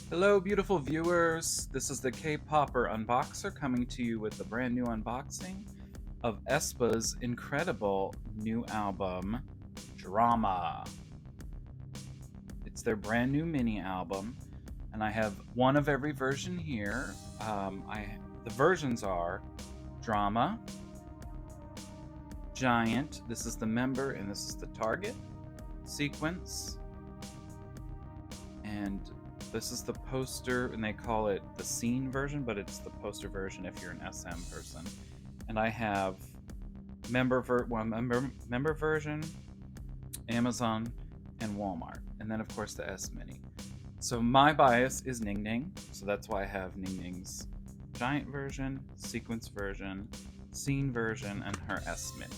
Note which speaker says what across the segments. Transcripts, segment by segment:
Speaker 1: Hello, beautiful viewers. This is the K-Popper Unboxer coming to you with a brand new unboxing of Aespa's incredible new album, Drama. It's their brand new mini album, and I have one of every version here. The versions are Drama, Giant, this is the member and this is the target, Sequence, and this is the poster, and they call it the scene version, but it's the poster version if you're an SM person. And I have member version, Amazon, and Walmart, and then of course the SMini. So my bias is Ningning, so that's why I have Ningning's giant version, sequence version, scene version, and her SMini.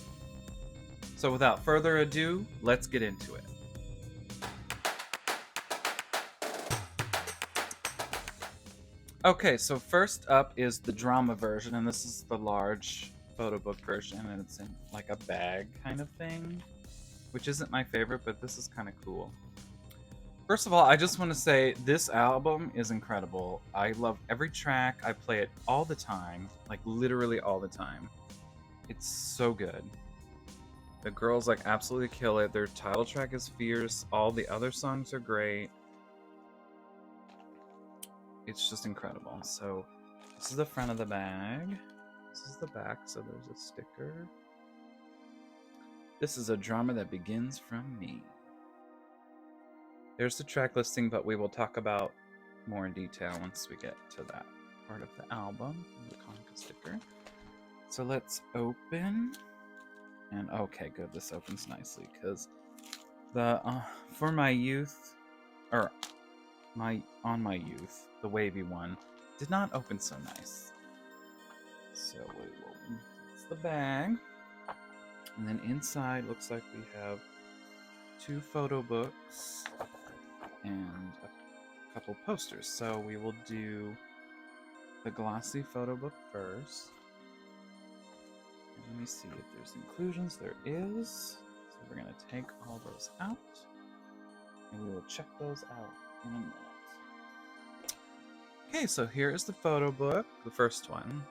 Speaker 1: So without further ado, let's get into it. Okay, so first up is the drama version, and this is the large photo book version, and it's in like a bag kind of thing, which isn't my favorite, but this is kind of cool. First of all, I just want to say this album is incredible. I love every track. I play it all the time, like literally all the time. It's so good. The girls like absolutely kill it. Their title track is fierce. All the other songs are great. It's just incredible. So this is the front of the bag. This is the back, so there's a sticker. This is a drama that begins from me. There's the track listing, but we will talk about more in detail once we get to that part of the album, the Conca sticker. So let's open. And okay, good, this opens nicely, because the for my youth, or on my youth, the wavy one did not open so nice. So we will, it's the bag, and then inside looks like we have 2 photo books and a couple posters. So we will do the glossy photo book first. And let me see if there's inclusions. There is. So we're going to take all those out, and we will check those out in a minute. Okay, so here is the photo book, the first one.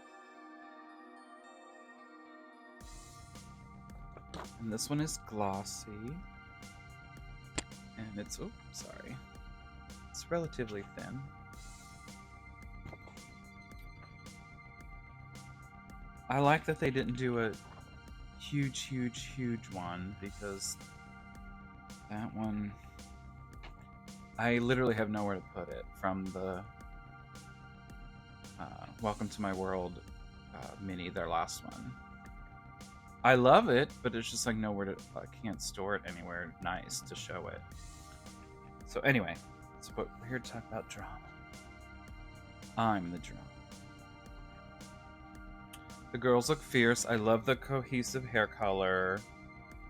Speaker 1: And this one is glossy. And it's, oh, sorry. It's relatively thin. I like that they didn't do a huge one, because that one, I literally have nowhere to put it from the Welcome to My World mini, their last one. I love it, but it's just like nowhere to, I can't store it anywhere nice to show it. So anyway, so we're here to talk about drama. I'm the drama. The girls look fierce. I love the cohesive hair color.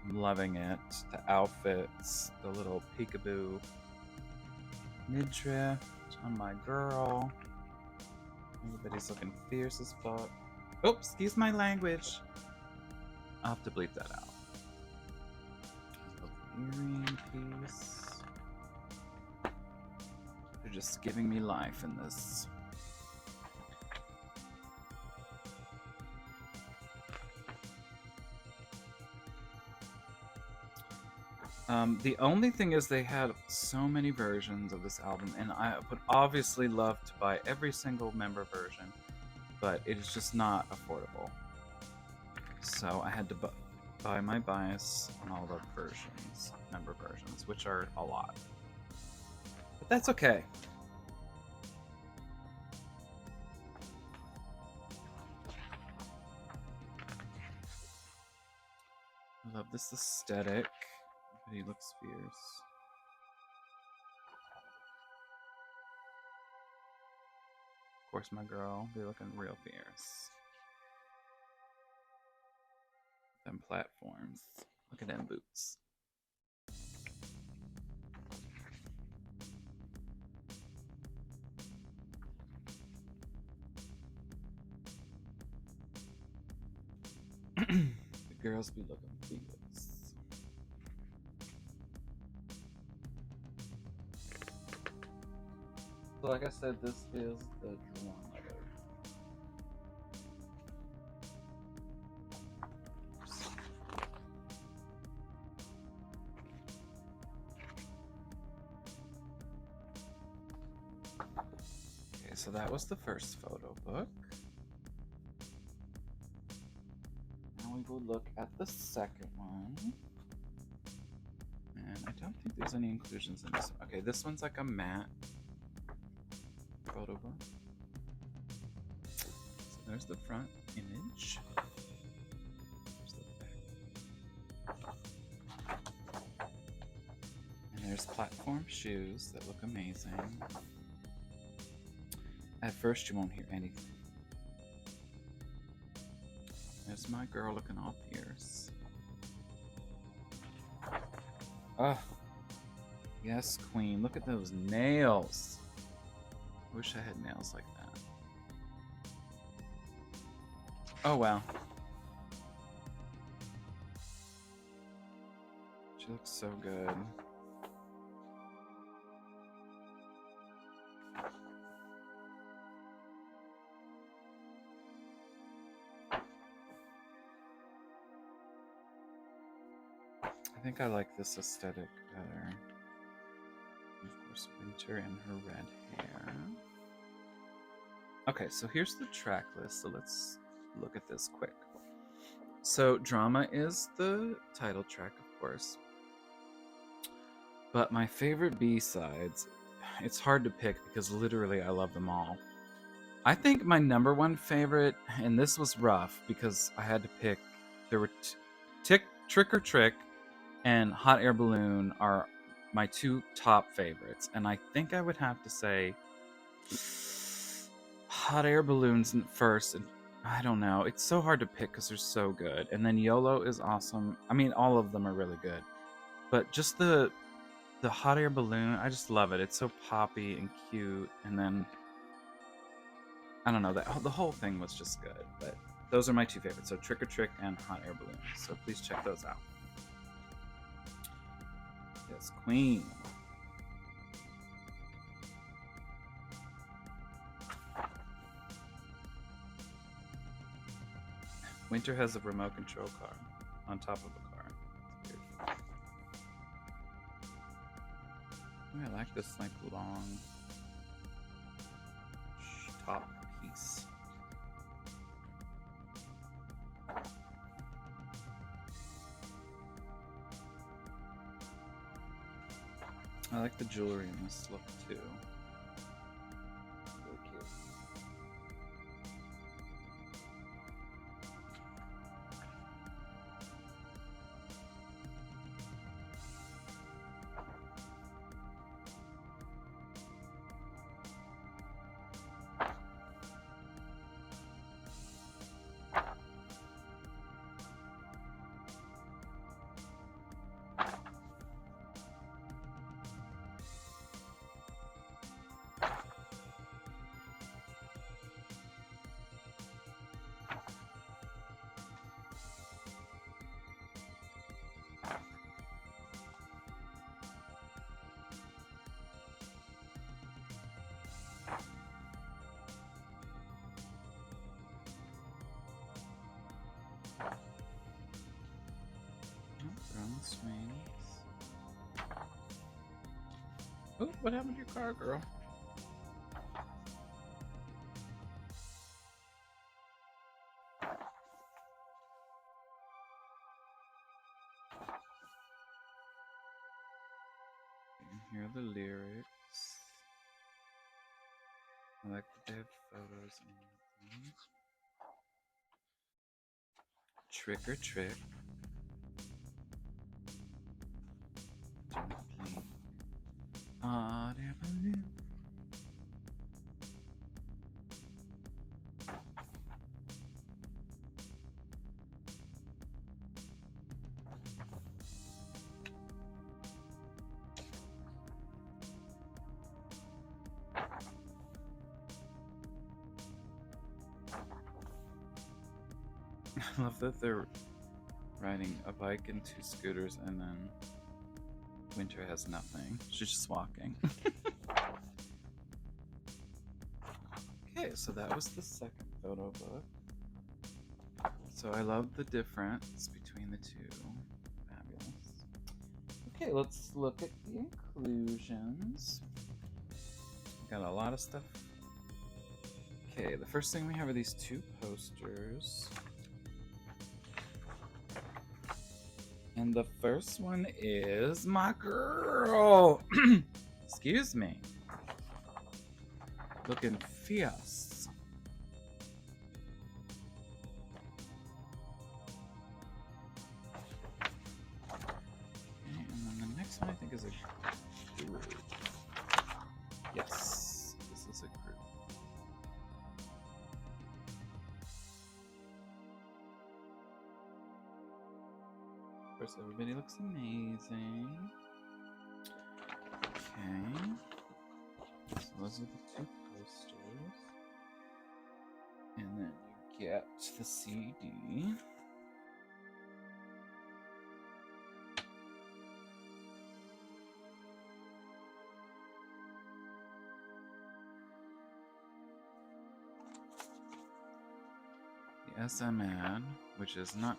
Speaker 1: I'm loving it. The outfits, the little peekaboo midriff on my girl. Everybody's looking fierce as fuck. Oh, excuse my language. I'll have to bleep that out. Earring piece. They're just giving me life in this. The only thing is they had so many versions of this album, and I would obviously love to buy every single member version, but it is just not affordable. So I had to buy my bias on all the versions, member versions, which are a lot. But that's okay. I love this aesthetic. He looks fierce. Of course, my girl, they're looking real fierce. Them platforms. Look at them boots. The girls be looking fierce. So like I said, this is the drawn letter. Okay, so that was the first photo book. Now we will look at the second one. And I don't think there's any inclusions in this one. Okay, this one's like a matte photo book. So there's the front image. There's the back. And there's platform shoes that look amazing. At first you won't hear anything. There's my girl looking all fierce. Oh, yes, queen. Look at those nails. I wish I had nails like that. Oh, wow. She looks so good. I think I like this aesthetic better. Of course, Winter and her red hair. Okay, so here's the track list. So let's look at this quick. So Drama is the title track, of course. But my favorite B-sides, it's hard to pick because literally I love them all. I think my number one favorite, and this was rough because I had to pick, there were Trick or Trick and Hot Air Balloon are my two top favorites. And I think I would have to say Hot Air Balloons first. And I don't know. It's so hard to pick because they're so good. And then YOLO is awesome. I mean, all of them are really good. But just the Hot Air Balloon, I just love it. It's so poppy and cute. And then, I don't know, the whole thing was just good. But those are my two favorites. So Trick or Trick and Hot Air Balloon. So please check those out. Yes, Queen. Winter has a remote control car on top of a car. It's weird. I like this like long top piece. I like the jewelry in this look too. Really cute. Swings. Oh, what happened to your car, girl? You can hear the lyrics. I like that they have photos in them. Trick or Trick. Hot air balloon. I love that they're riding a bike and two scooters, and then Winter has nothing. She's just walking. so that was the second photo book. So I love the difference between the two. Fabulous. Okay, let's look at the inclusions. Got a lot of stuff. Okay, the first thing we have are these two posters. And the first one is my girl. Excuse me. Looking fierce. Okay, and then the next one I think is a group. Yes, this is a group. Of course, everybody looks amazing. Okay. So those are the two posters. And then you get the CD. The SM ad, which is not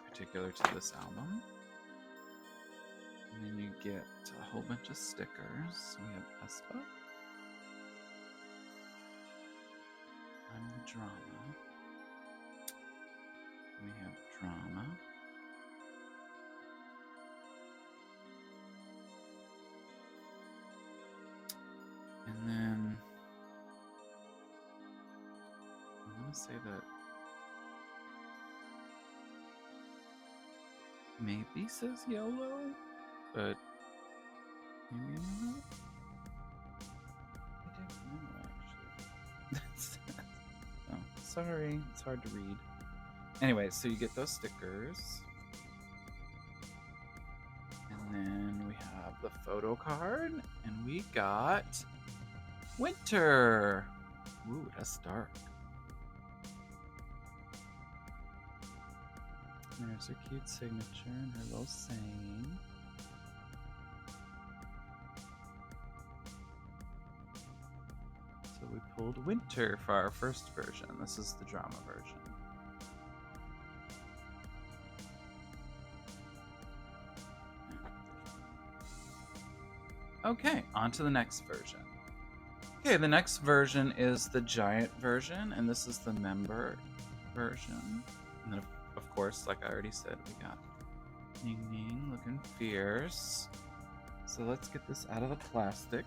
Speaker 1: particular to this album. And then you get a whole bunch of stickers. We have Aespa. I'm the drama. We have drama. And then I want to say that maybe says YOLO, but maybe not. I don't know actually. Oh, sorry, it's hard to read. Anyway, so you get those stickers. And then we have the photo card, and we got Winter. Ooh, that's dark. There's her cute signature and her little saying. So we pulled Winter for our first version. This is the drama version. Okay, on to the next version. Okay, the next version is the giant version, and this is the member version. And then, of course, like I already said, we got Ningning looking fierce. So let's get this out of the plastic.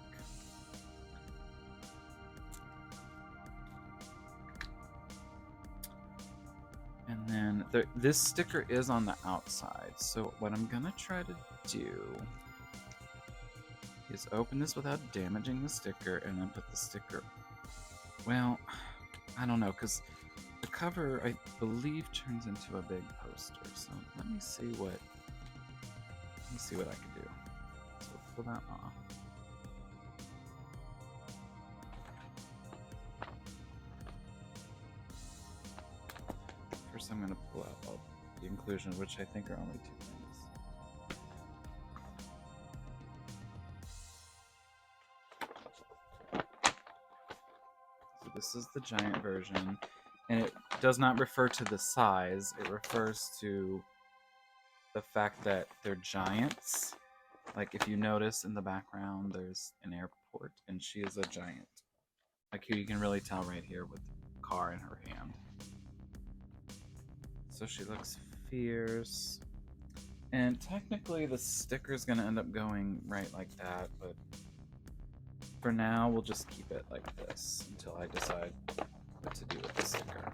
Speaker 1: And then this sticker is on the outside. So what I'm gonna try to do is open this without damaging the sticker and then put the sticker, well, I don't know, because the cover I believe turns into a big poster. So let me see what I can do. So we'll pull that off. First I'm gonna pull out all the inclusions, which I think are only 2 things. This is the giant version, and it does not refer to the size. It refers to the fact that they're giants. Like if you notice in the background, there's an airport, and she is a giant. Like you can really tell right here with the car in her hand. So she looks fierce. And technically the sticker's gonna end up going right like that, but for now, we'll just keep it like this until I decide what to do with the sticker.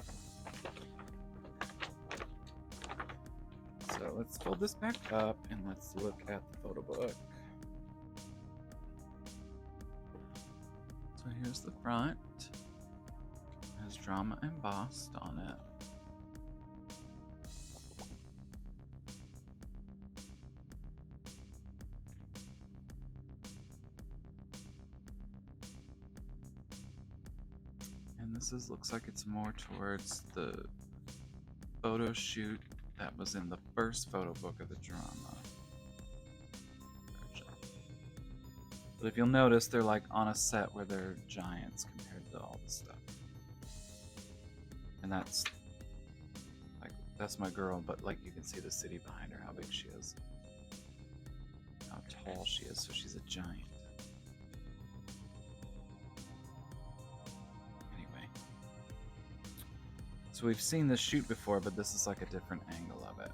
Speaker 1: So let's fold this back up and let's look at the photo book. So here's the front. It has drama embossed on it. This looks like it's more towards the photo shoot that was in the first photo book of the drama version. But if you'll notice, they're like on a set where they're giants compared to all this stuff. And that's my girl, but like you can see the city behind her, how big she is, how tall she is, so she's a giant. Anyway, so we've seen this shoot before, but this is like a different angle of it.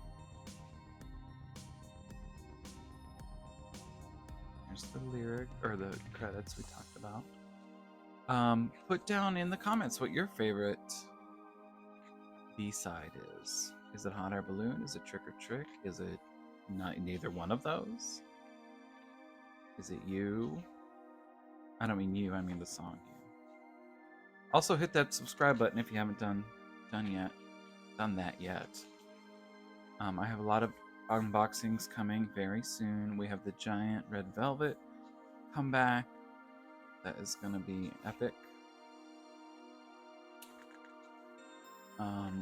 Speaker 1: Here's the lyric, or the credits we talked about. Put down in the comments what your favorite B-side is. Is it Hot Air Balloon? Is it Trick or Trick? Is it neither one of those? Is it You? I don't mean you, I mean the song You. Also hit that subscribe button if you haven't done that yet. I have a lot of unboxings coming very soon. We have the giant red velvet comeback. That is gonna be epic.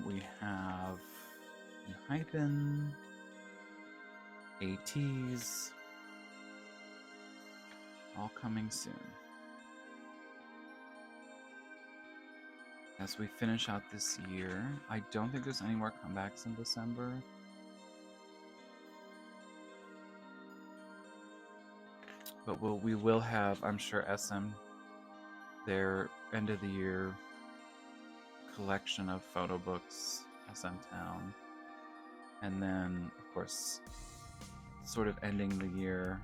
Speaker 1: We have Hypen, ATs, all coming soon. As we finish out this year, I don't think there's any more comebacks in December. But we will have, I'm sure, SM, their end of the year collection of photo books, SM Town, and then of course sort of ending the year,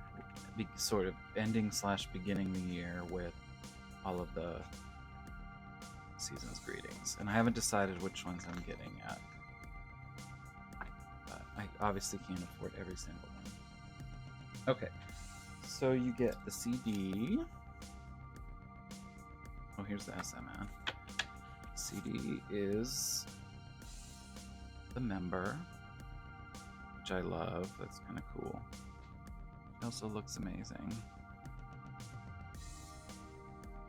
Speaker 1: sort of ending / beginning the year with all of the season's greetings. And I haven't decided which ones I'm getting yet, but I obviously can't afford every single one. Okay, so you get the CD. Oh, here's the SM ad. CD is the member, which I love. That's kind of cool. It also looks amazing.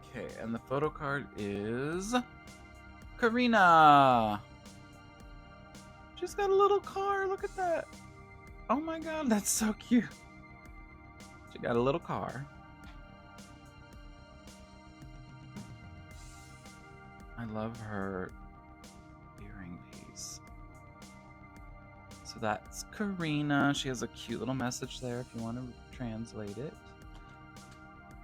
Speaker 1: Okay, and the photo card is Karina. She's got a little car. Look at that. Oh my god, that's so cute. She got a little car. I love her earring piece. So that's Karina. She has a cute little message there if you want to translate it.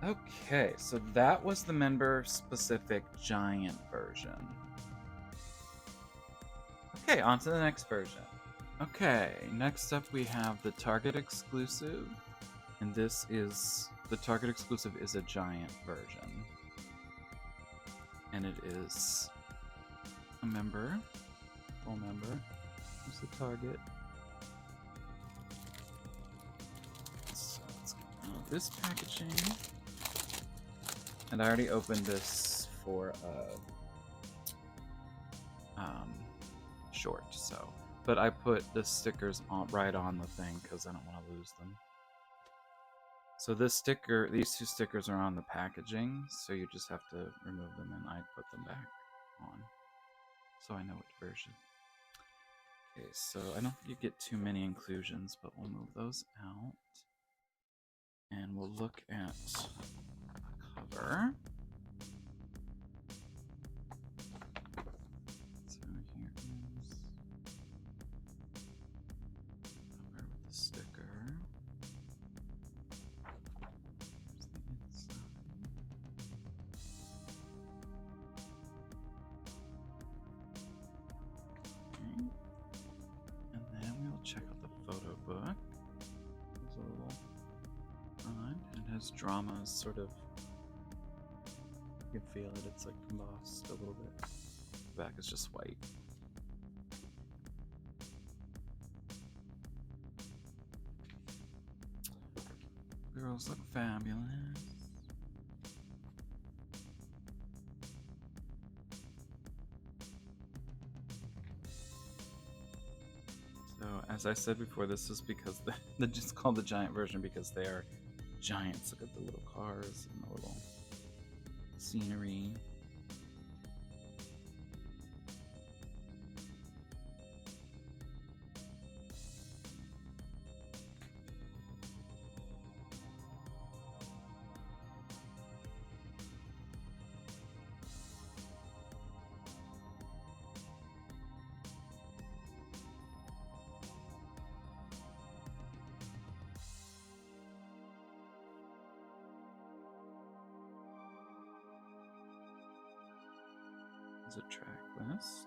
Speaker 1: Okay, so that was the member-specific giant version. Okay, on to the next version. Okay, next up we have the Target exclusive. And this is, the Target exclusive is a giant version. And it is a member, full member. Here's the Target. So let's get out of this packaging. And I already opened this for a short, so. But I put the stickers right on the thing because I don't want to lose them. So this sticker, these two stickers are on the packaging, so you just have to remove them and I put them back on. So I know which version. Okay, so I don't think you get too many inclusions, but we'll move those out. And we'll look at the cover. So here is cover with the sticker. Here's the inside. Okay. And then we'll check out the photo book. There's a little front, and it has dramas, sort of. You can feel it, it's like embossed a little bit. The back is just white. Girls look fabulous. So, as I said before, this is because they're just called the giant version because they are giants. Look at the little cars and the little scenery. is a track list.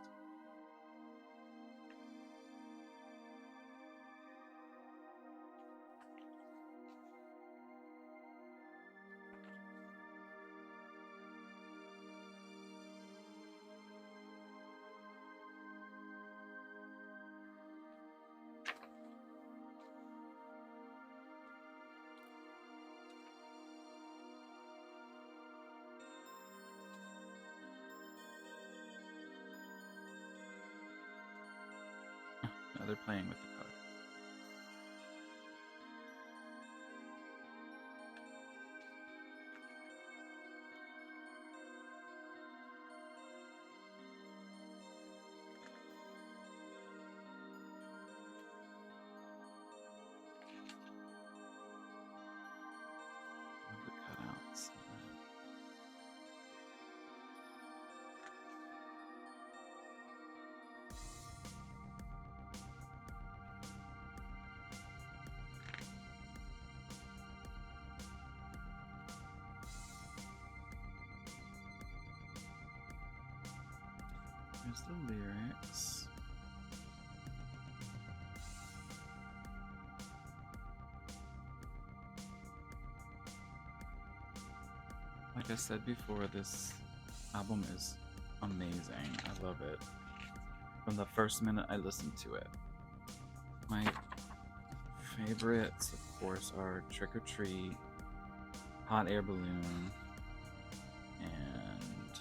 Speaker 1: Now they're playing with the cards. Love the cutouts. Here's the lyrics. Like I said before, this album is amazing. I love it. From the first minute I listened to it. My favorites, of course, are Trick or Treat, Hot Air Balloon, and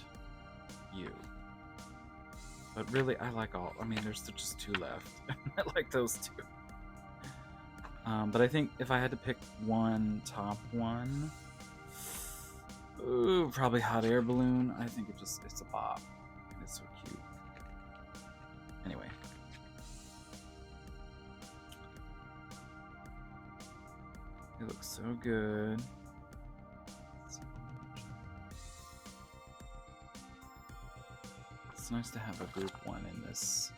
Speaker 1: You. But really, I like all. I mean, there's just two left. I like those two. But I think if I had to pick one top one, ooh, probably Hot Air Balloon. I think it's a bop. And it's so cute. Anyway. It looks so good. It's nice to have a group one in this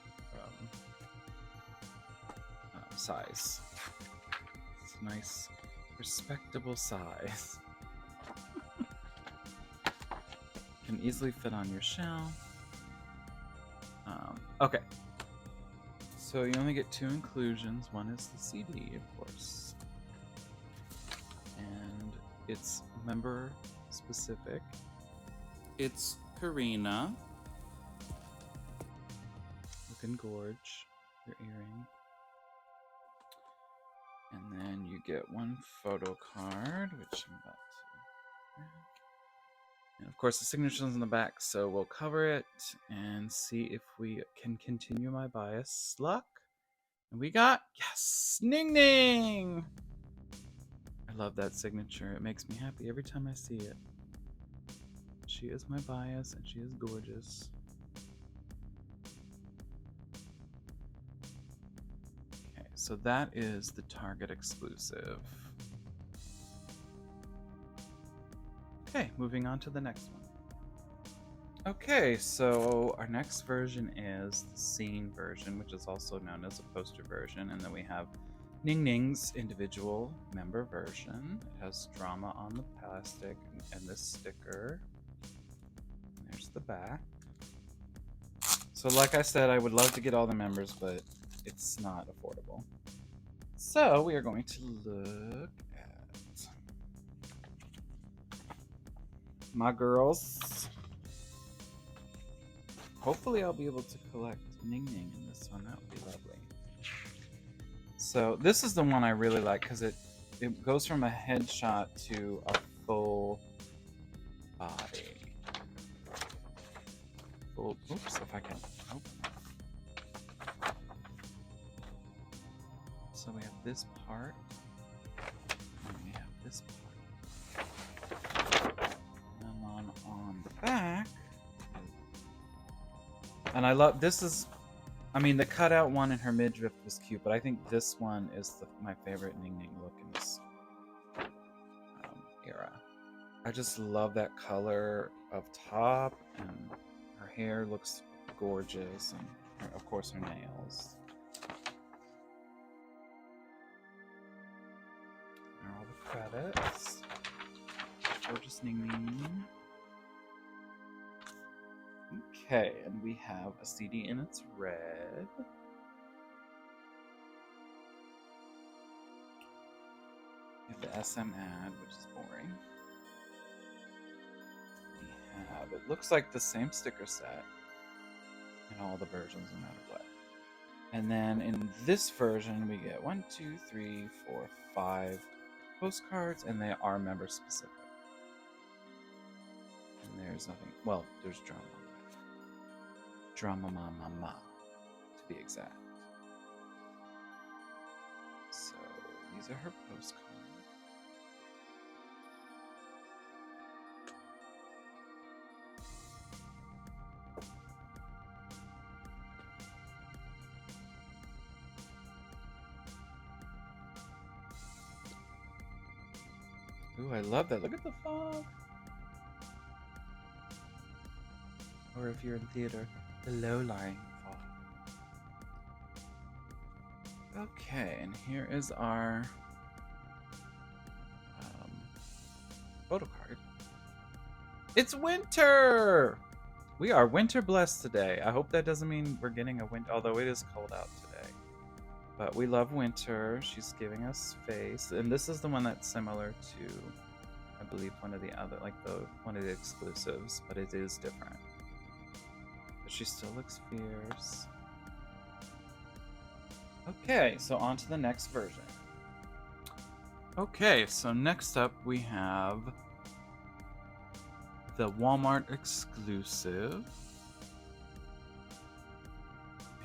Speaker 1: size. It's a nice, respectable size. Can easily fit on your shelf. Okay. So you only get two inclusions. One is the CD, of course. And it's member specific. It's Karina. Looking gorge. Your earring. And then you get one photo card, which I'm about to... And of course the signature's in the back, so we'll cover it and see if we can continue my bias luck. And we got, yes, Ningning! I love that signature. It makes me happy every time I see it. She is my bias and she is gorgeous. Okay, so that is the Target exclusive. Okay, moving on to the next one. Okay, so our next version is the scene version, which is also known as a poster version, and then we have Ningning's individual member version. It has drama on the plastic and this sticker. And there's the back. So like I said, I would love to get all the members, but it's not affordable. So we are going to look at my girls. Hopefully I'll be able to collect Ningning in this one. That would be lovely. So this is the one I really like because it goes from a headshot to a full body. Full, oops, if I can. Oh. So we have this part. And we have this part. And then on the back. And I love, this is, I mean, the cutout one in her midriff was cute, but I think this one is my favorite Ningning look in this era. I just love that color of top, and her hair looks gorgeous, and of course her nails. There are all the credits. Gorgeous Ningning. Okay, and we have a CD and it's red. We have the SM ad, which is boring. We have, it looks like the same sticker set in all the versions, no matter what. And then in this version, we get 1, 2, 3, 4, 5 postcards, and they are member specific. And there's nothing, well, there's drama. Drama ma, to be exact. So these are her postcards. Ooh, I love that. Look at the fog. Or if you're in theater, the low-lying fog. Okay, and here is our photo card. It's winter! We are winter blessed today. I hope that doesn't mean we're getting a winter, although it is cold out today. But we love winter. She's giving us face. And this is the one that's similar to, I believe, one of the other, like one of the exclusives, but it is different. But she still looks fierce. Okay, so on to the next version. Okay, so next up we have the Walmart exclusive.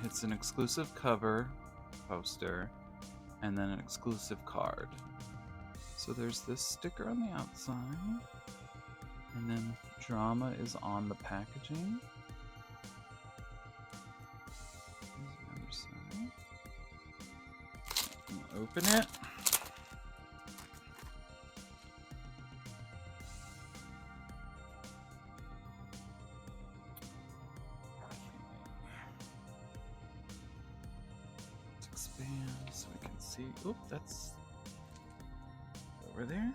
Speaker 1: It's an exclusive cover poster and then an exclusive card. So there's this sticker on the outside, and then drama is on the packaging. Here's the other side. I'm gonna open it. Expand so we can see. Oop, that's over there.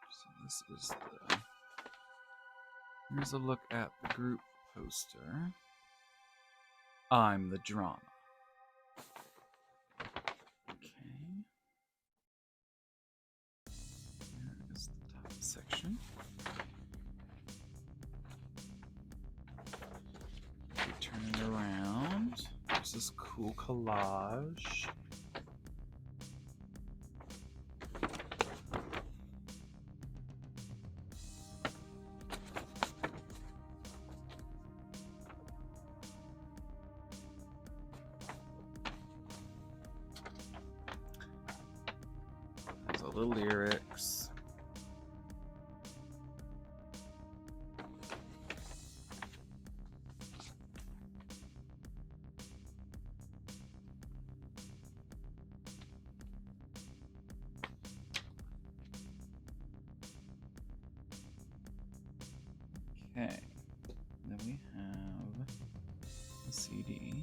Speaker 1: So this is the. Here's a look at the group poster. I'm the drama. Section. We turn it around. There's this cool collage. There's all the lyrics. Okay, then we have the CD.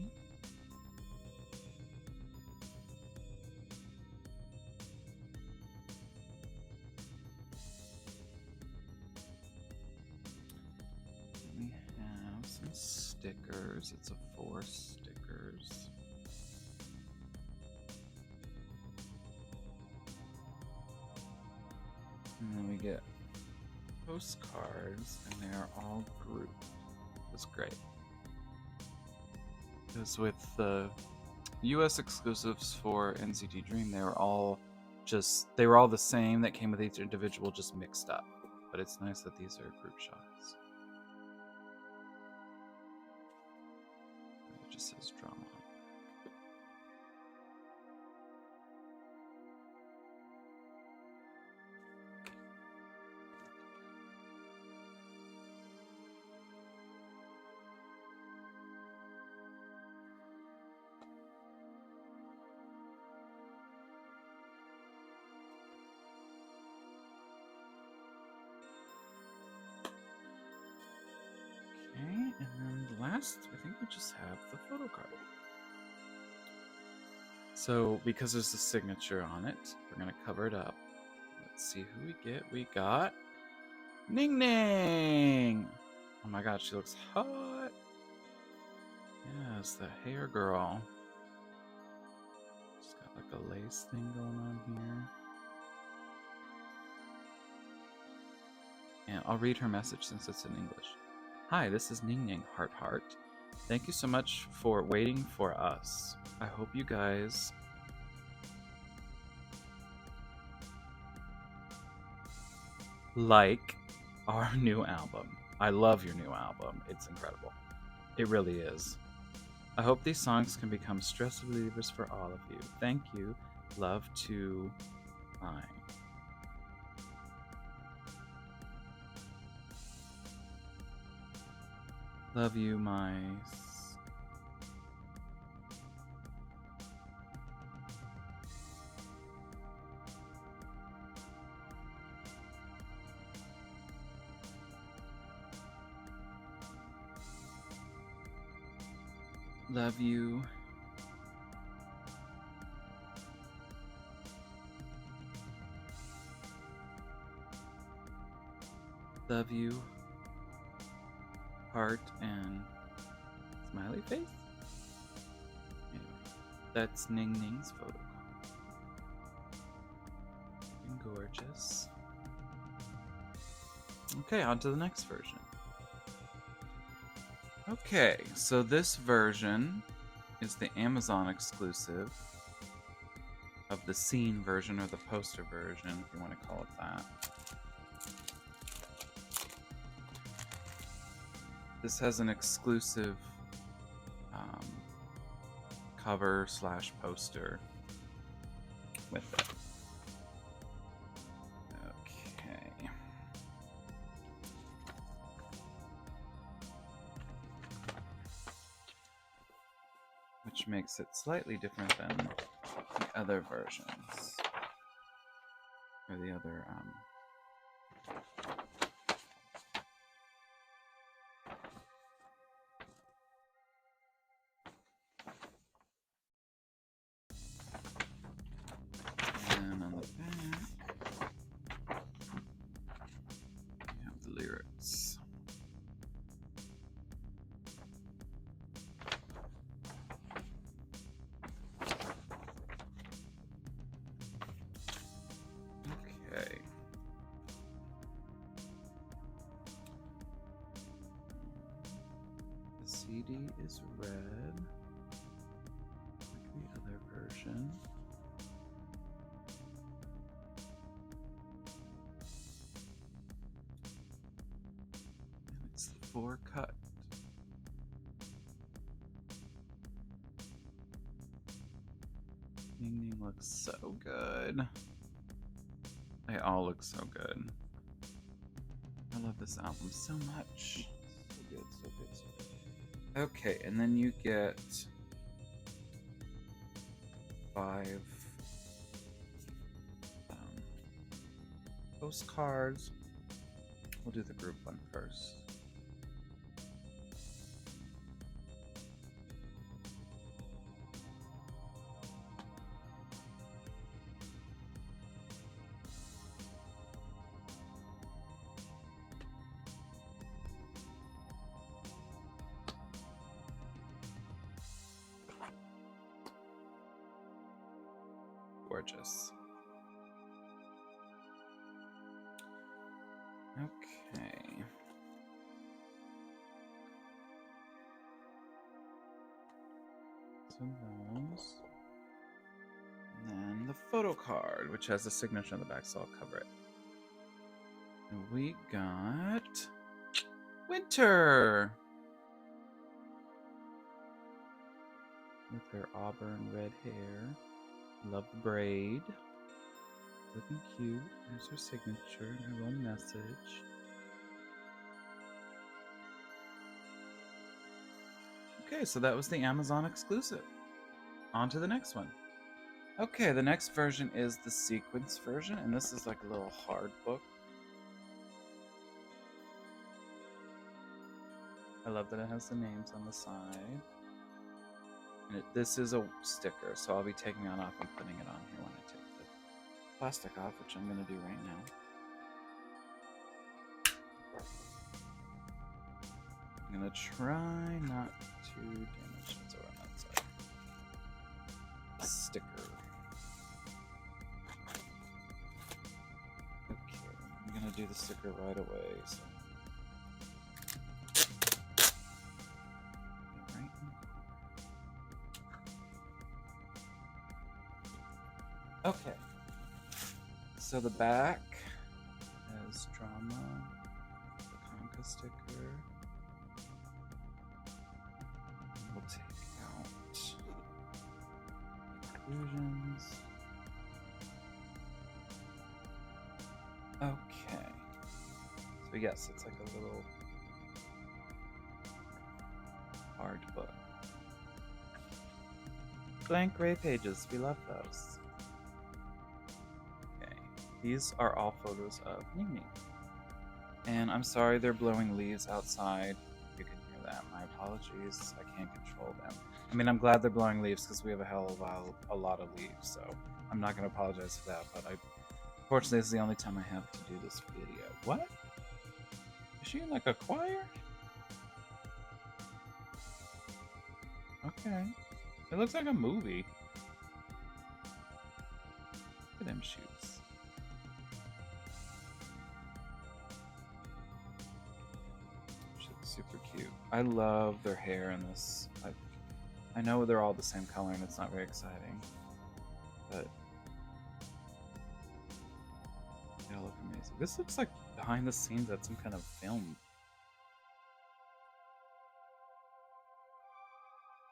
Speaker 1: Then we have some stickers. It's a 4 stickers. And then we get postcards, and they are all grouped. That's great. Because with the US exclusives for NCT Dream, they were all the same that came with each individual, just mixed up. But it's nice that these are group shots. It just says drama. And then last, I think we just have the photo card. So, because there's a signature on it, we're going to cover it up. Let's see who we get. We got Ningning! Oh my god, she looks hot! Yes, the hair girl. She's got like a lace thing going on here. And I'll read her message since it's in English. Hi, this is Ningning, Heart Heart. Thank you so much for waiting for us. I hope you guys like our new album. I love your new album. It's incredible. It really is. I hope these songs can become stress relievers for all of you. Thank you. Love to mine. Love you, mice. Love you. Love you. Heart and smiley face? Anyway, that's Ningning's photo. And gorgeous. Okay, on to the next version. Okay, so this version is the Amazon exclusive of the scene version or the poster version, if you want to call it that. This has an exclusive cover / poster with it. Okay. Which makes it slightly different than the other versions. Or the other and on the back we have the lyrics. Okay. The CD is red, like the other version. And it's the 4-cut. Ningning looks so good. They all look so good. I love this album so much. So good, so good, so good. Okay, and then you get 5 postcards. We'll do the group one first. Gorgeous. Okay. So those. And then the photo card, which has a signature on the back, so I'll cover it. And we got Winter with her auburn red hair. Love the braid. Looking cute. There's her signature and her little message. Okay, so that was the Amazon exclusive. On to the next one. Okay, the next version is the sequence version, and this is like a little hard book. I love that it has the names on the side. And this is a sticker, so I'll be taking that off and putting it on here when I take the plastic off, which I'm going to do right now. I'm going to try not to damage what's on that side. Sticker. Okay, I'm going to do the sticker right away. So. Okay, so the back has drama, the Conca sticker. We'll take out inclusions. Okay, so yes, it's like a little hard book. Blank gray pages, we love those. These are all photos of Ningning. And I'm sorry they're blowing leaves outside. You can hear that. My apologies. I can't control them. I mean, I'm glad they're blowing leaves because we have a lot of leaves. So I'm not going to apologize for that. But unfortunately, this is the only time I have to do this video. What? Is she in like a choir? Okay. It looks like a movie. Look at them shoes. Super cute. I love their hair in this. I know they're all the same color and it's not very exciting, but they all look amazing. This looks like behind the scenes at some kind of film.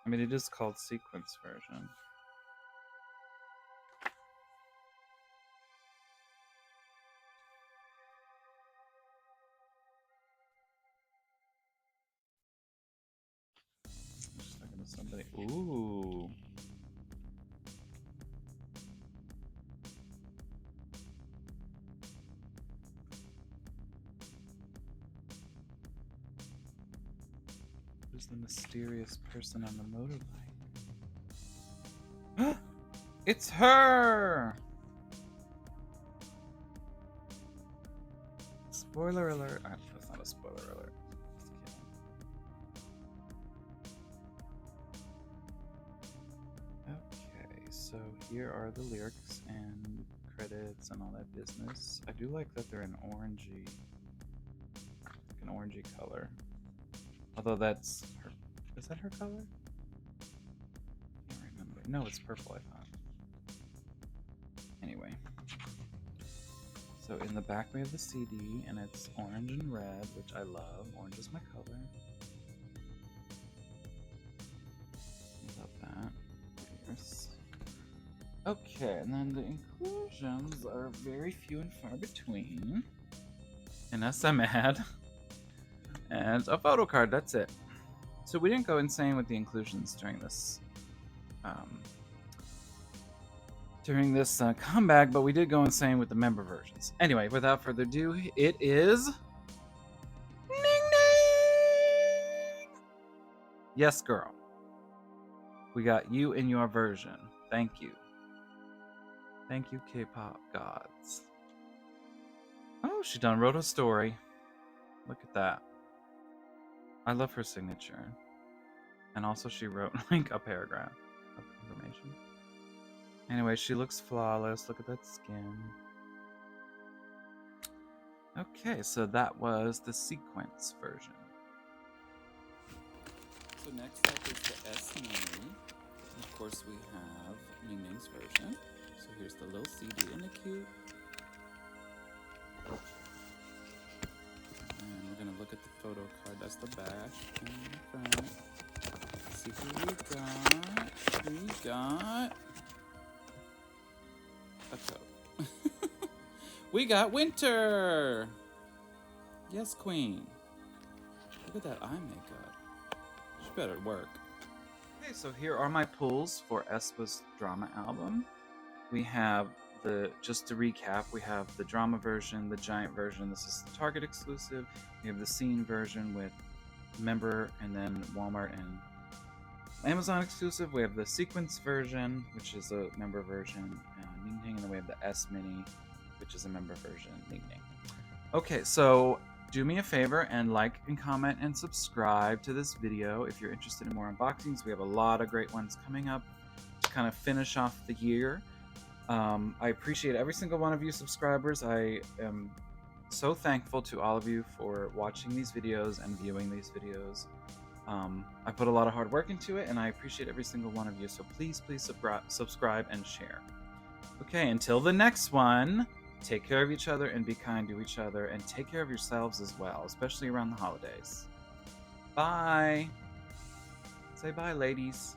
Speaker 1: I mean, it is called sequence version. Somebody. Ooh. Who's the mysterious person on the motorbike? It's her! Spoiler alert. That's not a spoiler alert. So here are the lyrics and credits and all that business. I do like that they're in orangey, like an orangey color. Although that's her, is that her color? I can't remember. No, it's purple, I thought. Anyway. So in the back we have the CD and it's orange and red, which I love. Orange is my color. I love that. Here's okay, and then the inclusions are very few and far between. An SM ad and a photo card, that's it. So we didn't go insane with the inclusions during this comeback, but we did go insane with the member versions. Anyway, without further ado, it is Ningning! Yes, girl. We got you in your version. Thank you. Thank you, K-pop gods. Oh, she done wrote a story. Look at that. I love her signature. And also she wrote like a paragraph of information. Anyway, she looks flawless. Look at that skin. Okay, so that was the sequence version. So next up is the SMini. Of course, we have Ningning's version. So here's the little CD in the cute. And we're gonna look at the photo card. That's the back and the front. Let's see who we got. We got a coat. We got Winter. Yes, Queen. Look at that eye makeup. She better work. Okay, so here are my pulls for Aespa's drama album. We have just to recap, we have the drama version, the giant version. This is the Target exclusive. We have the scene version with member and then Walmart and Amazon exclusive, we have the sequence version, which is a member version, Ningning, and then we have the SMini, which is a member version, Ningning. Okay, so do me a favor and like and comment and subscribe to this video if you're interested in more unboxings. We have a lot of great ones coming up to kind of finish off the year. I appreciate every single one of you subscribers. I am so thankful to all of you for watching these videos and viewing these videos. I put a lot of hard work into it, and I appreciate every single one of you. So please, please subscribe and share. Okay, until the next one, take care of each other and be kind to each other, and take care of yourselves as well, especially around the holidays. Bye. Say bye, ladies.